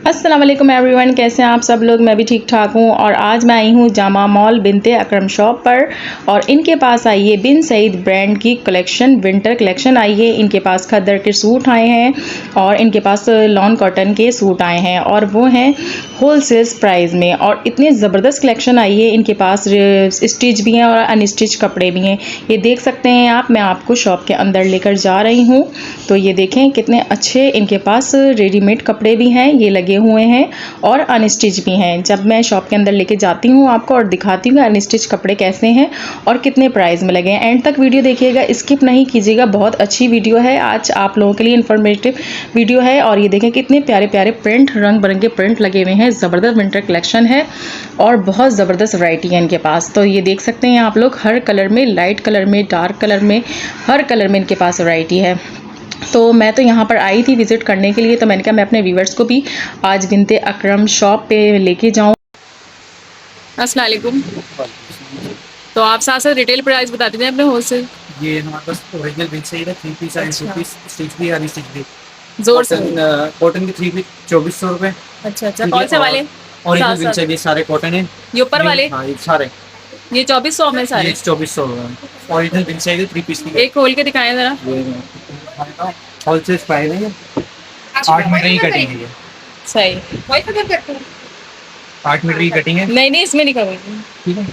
अस्सलाम वालेकुम एवरीवन, कैसे हैं आप सब लोग। मैं भी ठीक ठाक हूँ और आज मैं आई हूँ जामा मॉल बिनते अकरम शॉप पर और इनके पास आई है बिन सईद ब्रांड की कलेक्शन, विंटर कलेक्शन आई है। इनके पास खद्दर के सूट आए हैं और इनके पास लॉन कॉटन के सूट आए हैं और वो हैं होल सेल्स प्राइस में। और इतनी ज़बरदस्त कलेक्शन आई है। इनके पास स्टिच भी हैं और अनस्टिच कपड़े भी हैं। ये देख सकते हैं आप, मैं आपको शॉप के अंदर लेकर जा रही हूँ। तो ये देखें कितने अच्छे इनके पास रेडीमेड कपड़े भी हैं, ये लगे हुए हैं और अनस्टिच भी हैं। जब मैं शॉप के अंदर लेके जाती हूँ आपको और दिखाती हूँ अनस्टिच कपड़े कैसे हैं और कितने प्राइस में लगे हैं। एंड तक वीडियो देखिएगा, स्किप नहीं कीजिएगा, बहुत अच्छी वीडियो है। आज आप लोगों के लिए इन्फॉर्मेटिव वीडियो है। और ये देखें कितने प्यारे प्यारे प्रिंट, रंग बिरंगे प्रिंट लगे हुए हैं। ज़बरदस्त विंटर कलेक्शन है और बहुत ज़बरदस्त वैरायटी है इनके पास। तो ये देख सकते हैं आप लोग, हर कलर में, लाइट कलर में, डार्क कलर में, हर कलर में इनके पास वैरायटी है। तो मैं तो यहाँ पर आई थी विज़िट करने के लिए, तो मैंने कहा मैं अपने व्यूवर्स को भी आज बिनते अकरम शॉप पे लेके जाऊँ। अस्सलाम वालेकुम। तो आप साथ साथ रिटेल प्राइस बता दीजिए अपने होलसेल। ये हमारे पास ओरिजिनल बिन सही है, 3 पीस एंड 2 पीस, स्टिच भी अनस्टिच भी। जोर से। कॉटन के 3 पीस 2400 रुपए। अच्छा, कौन से वाले? ओरिजिनल बिन सही, ये सारे कॉटन है। ये ऊपर वाले? हाँ, ये सारे, ये 2400 में सारे? ये 2400 ओरिजिनल बिन सही है, 3 पीस की। एक खोल के दिखाएं जरा। होलसेल प्राइस है, 8 मीटर की कटिंग है ये। सही। 8 मीटर की कटिंग है। नहीं इसमें नहीं करूँगी। ठीक है,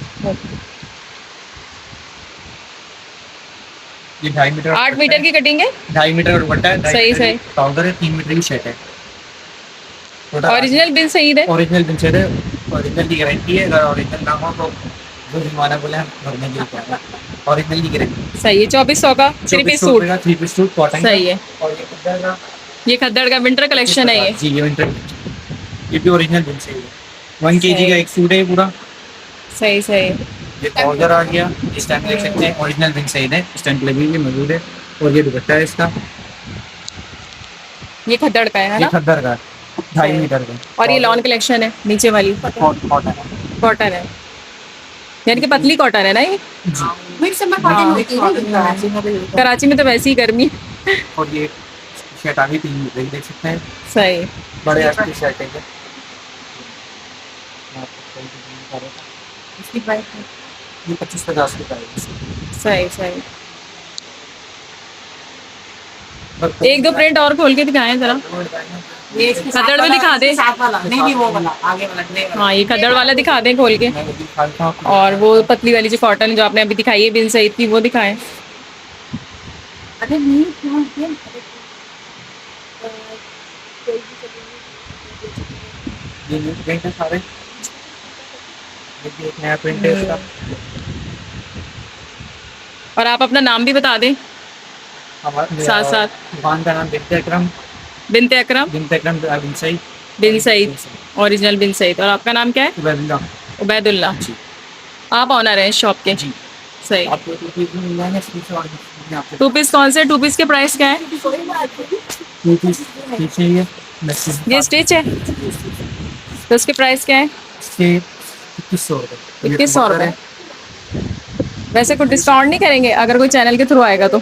ये 2.5 मीटर 8 मीटर की कटिंग है। 2.5 मीटर का दुपट्टा है। सही सही। ट्राउजर है, 3 मीटर की शर्ट है। ओरिजिनल बिन सईद है। ओरिजिनल बिन सईद है, ओरिजिनल की गारंटी है। अगर ओरिजिनल ना हो तो जो जुर्माना बोले हम भरने के लिए तैयार हैं। ओरिजिनल की गारंटी। सही है। 2400 का 3 piece suit. 3 piece suit cotton सही है। और ये खद्दर का, ये खद्दर का विंटर कलेक्शन है ये। जी, ये विंटर, ये भी ओरिजिनल बिन सईद है। 1 kg का एक सूट है पूरा। सही सही। ये ट्राउजर आ गया, इस टाइम देख सकते हैं, ओरिजिनल बिन सईद है, इस टाइम लगी हुई मौजूद है। और ये दुपट्टा है इसका, ये खद्दर का है ये ना? खद्दर का 2.5 मीटर का। और ये लॉन कलेक्शन है नीचे वाली, कॉटन है। कॉटन है, यानी कि पतली कॉटन है ना ये? कराची में तो वैसे ही गर्मी। और ये शर्ट आ गई 3 मीटर की, देख सकते हैं, सही। बड़े आस्ते की शर्ट है। इसकी प्राइस ये 25-50 की प्राइस सही सही। एक दो प्रिंट और खोल के दिखाएं जरा। है। खद्दड़ में दिखा दे। नहीं वो वाला आगे वाला ग्रे वाला। हाँ, ये खद्दड़ वाला दिखा दें खोल के। मैं दिखाता हूँ आपको। और वो पतली वाली जो कॉटन जो आपने अभी दिखाई है बिन सईद की, वो दिखाएं। अरे नहीं क्यों ये न्यू प्रिंट है सारे, ये भी एक नया प्रिंट है इसका। और आप अपना नाम भी बता दें हमारे साथ साथ। दुकान का नाम बिनते अकरम, बिनते अकरम बिन सईद, बिन सईद, ओरिजिनल बिन सईद। और आपका नाम क्या है? उबैदुल्ला। उबैदुल्ला। जी, आप ऑनर हैं शॉप के? जी। सही। आपको 2 पीस भी मिल जाएंगे, स्टिच और भी आपको। 2 पीस कौन से? 2 पीस के प्राइस क्या है? 2 पीस स्टिच है ये, ये स्टिच है तो उसके प्राइस क्या है? इसके 2100 रुपये। 2100 रुपये। वैसे कुछ डिस्काउंट नहीं करेंगे अगर कोई चैनल के थ्रू आएगा तो?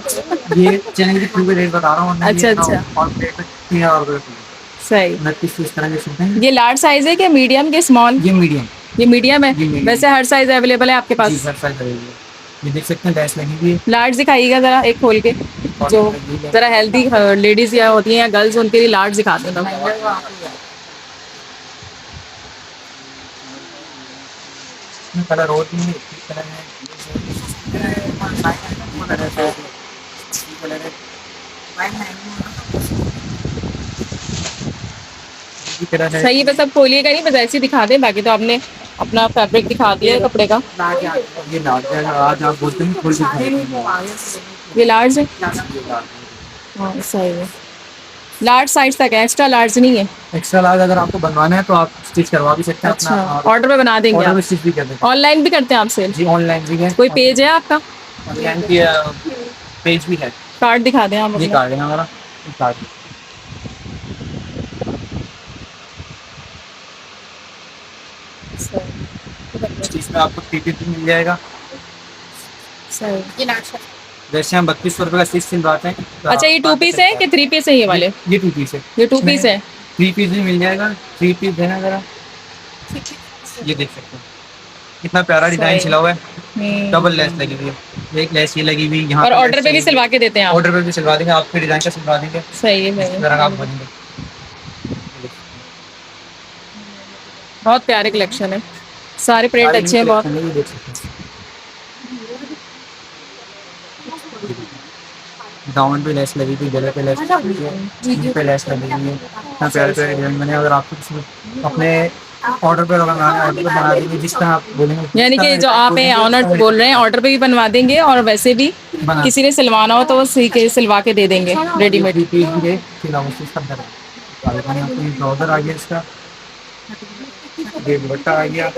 ये चैनल के थ्रू पे रेट बता रहा हूँ। अच्छा। और रेट 3000 रुपये। सही। 29 इस तरह के सूट हैं। ये लार्ज साइज है क्या, मीडियम के स्मॉल? ये मीडियम। ये मीडियम है। ये medium। वैसे हर साइज अवेलेबल है आपके जी, पास? हर साइज अवेलेबल है। ये देख सकते हैं, डैश लगी हुई है। लार्ज दिखाइएगा जरा एक खोल के, जो जरा हेल्दी लेडीज या होती हैं या गर्ल्स, उनके लिए लार्ज दिखा देना। कलर और भी है, कलर है, कलर है, कलर है। सही है, बस अब खोलिएगा नहीं, बस ऐसे ही दिखा दें। बाकी तो आपने अपना फैब्रिक दिखा दिया है कपड़े का। ये लार्ज है, आज आप बोलते हैं खोल के ये लार्ज है। हाँ सही है। लार्ज साइज तक है, एक्स्ट्रा लार्ज नहीं है। एक्स्ट्रा लार्ज अगर आपको बनवाना है तो आप स्टिच करवा भी सकते हैं। अच्छा, अपना ऑर्डर पे बना देंगे ऑर्डर आप? में स्टिच भी कर देंगे। ऑनलाइन भी करते हैं आप सेल? जी, ऑनलाइन भी है। कोई पेज है आपका? ऑनलाइन की पेज भी है। कार्ड दिखा दें आप ये अपना। कार्ड है हमारा, ये कार्ड है। इसमें आपको 3 पीस मिल जाएगा। सही। जैसे हम 3200 रुपये का स्टिच सिलवाते हैं। अच्छा, ये 2 पीस है कि 3 पीस है ये वाले? ये 2 पीस है। ये 2 पीस है। 3 पीस भी मिल जाएगा। 3 पीस देना जरा, ये देख सकते हैं कितना प्यारा डिजाइन सही। सिला हुआ है। डबल लेस लगी हुई है, एक लेस ये लगी हुई यहाँ और पे ऑर्डर लेस पे भी लगी हुई सिलवा के देते हैं है। आप? ऑर्डर पे भी सिलवा देंगे, आपके डिजाइन का सिलवा देंगे, सही है, इस सही तरह का आप है। बनेंगे। बहुत प्यारे कलेक्शन है, सारे प्रिंट अच्छे हैं बहुत। ये देख सकते हैं, दामन पे लेस लगी थी, गले पे लेस लगी है, इन पे लेस लगी हुई है। इतना प्यारे प्यारे डिजाइन बने। अगर आपको किसी अपने ऑर्डर पे लगाना है, ऑर्डर पे बना देंगे, जिस तरह आप बोलेंगे। यानी कि जो आप ऑनर बोल रहे हैं, ऑर्डर पे भी बनवा देंगे और वैसे भी बना किसी ने सिलवाना हो तो वो सिलवा के दे देंगे रेडीमेड। ये पीस भी सिला खद्दर है, ब्राउजर आ गया इसका, ये दुपट्टा आ गया।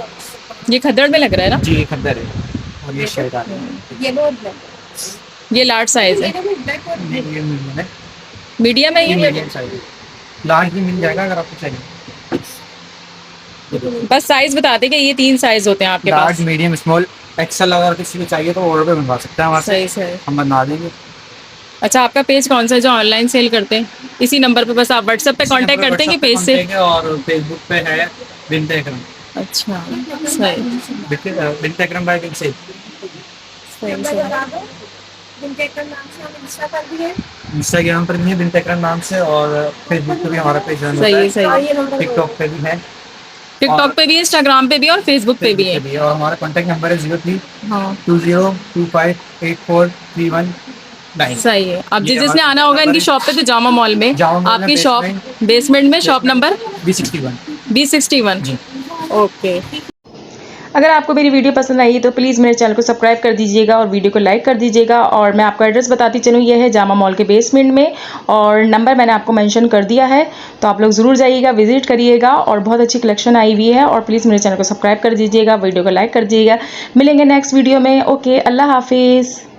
ये खद्दड़ में लग रहा है ना? जी ये खद्दर है, और ये शर्ट आ रही है। ये लार्ज साइज है, नहीं ये मीडियम है, मीडियम है ये ये? मीडियम साइज है। लार्ज भी मिल जाएगा अगर आपको चाहिए। बस साइज बता दें कि ये 3 साइज होते हैं आपके लार्ज, पास? मीडियम, स्मॉल, एक्सेल अगर किसी को चाहिए तो ऑर्डर पे बनवा सकते हैं हमारे सही से, सही। हम बना देंगे। अच्छा, आपका पेज कौन सा है जो ऑनलाइन सेल करते हैं? इसी नंबर पे बस आप व्हाट्सएप पे कांटेक्ट करते हैं कि पेज से? और फेसबुक पे है बिन्ते अकरम, अच्छा सही बिन्ते अकरम बाय बिन से। सही सही। इंस्टाग्राम पर भी है बिन्ते अकरम नाम से, और फेसबुक पे भी हमारा पेज रन होता सही है, सही। टिकटॉक पे भी है, टिकटॉक पे भी है, इंस्टाग्राम पे भी और फेसबुक पे भी है। और हमारा कॉन्टैक्ट नंबर है 03 हाँ 20258431 सही है। अब ये जिसने हमारा आना होगा नंबर इनकी है। शॉप पे तो जामा मॉल में, जामा मॉल में आपकी शॉप बेसमेंट में, शॉप नंबर B61। B61। जी। ओके। अगर आपको मेरी वीडियो पसंद आई तो प्लीज़ मेरे चैनल को सब्सक्राइब कर दीजिएगा और वीडियो को लाइक कर दीजिएगा। और मैं आपको एड्रेस बताती चलूँ, ये है जामा मॉल के बेसमेंट में, और नंबर मैंने आपको मेंशन कर दिया है, तो आप लोग ज़रूर जाइएगा, विजिट करिएगा। और बहुत अच्छी कलेक्शन आई हुई है। और प्लीज़ मेरे चैनल को सब्सक्राइब कर दीजिएगा, वीडियो को लाइक कर दीजिएगा। मिलेंगे नेक्स्ट वीडियो में। ओके, अल्लाह हाफिज़।